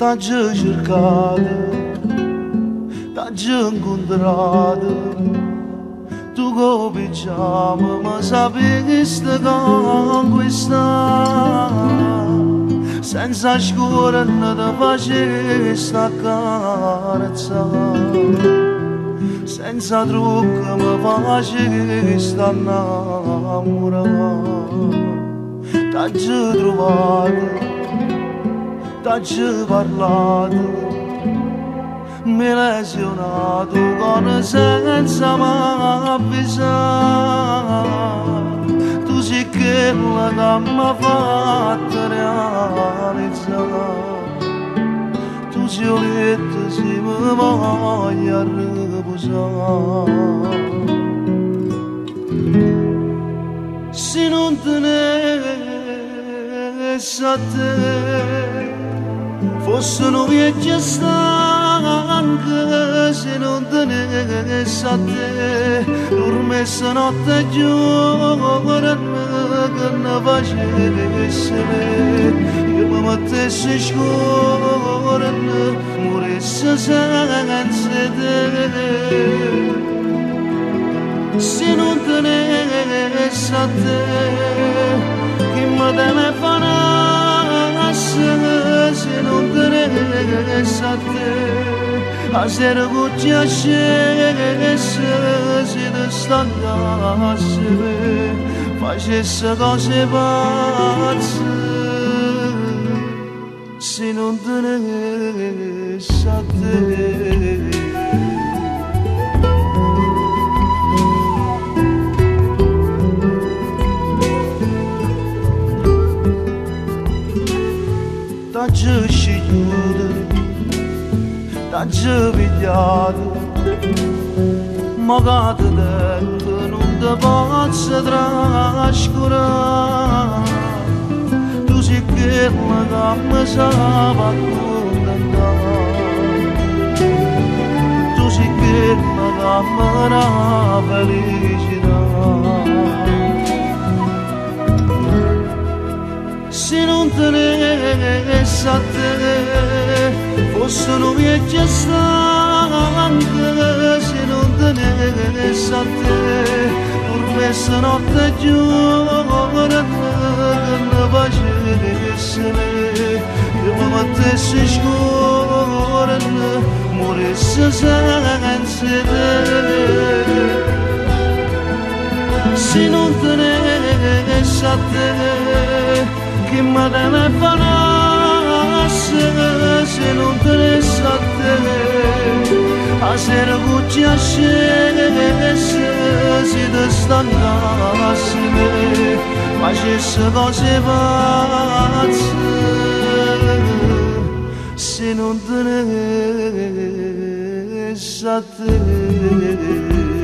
T'ho cercato, t'ho incontrato, tu cominciamo, ma sapessi che questa senza scuola non ti facessi accarezzare, senza trucco mi facessi innamorare. T'ho trovato, t'ho parlato, mi lesionato con senza m'avvisare. Tu sei quella che mi ha fatto realizzare. Tu sei letto se mi voglio riposare. Se non tenessi a te, fosse un viaggio stanco, se non tenessi a te, dormesse notte e giorno che ne facessi me. Io mi mettessi in scorno, morissi senza te. Se non tenessi a te, chi mi deve fare? Se non tenessi a te, a sera cucci a scese, se ti stancasse me, facesse cose pazze. Se non tenessi a te. T'ho scegliuto, t'ho pigliato, ma che ti detto non ti posso trascurare. Tu sei quella che mi sa accontentare, tu sei quella che mi dà felicità. Se non tenessi a te, fosse un viaggio stanco, se non tenessi a te, dormesse notte e giorno che ne facessi me. Io mi mettessi in scorno, morissi senza te. Se non tenessi a te, chi mi deve fare? Se non tenessi a te, a sera cucci a scese, se ti stancasse me, facesse cose pazze. Se non tenessi a te.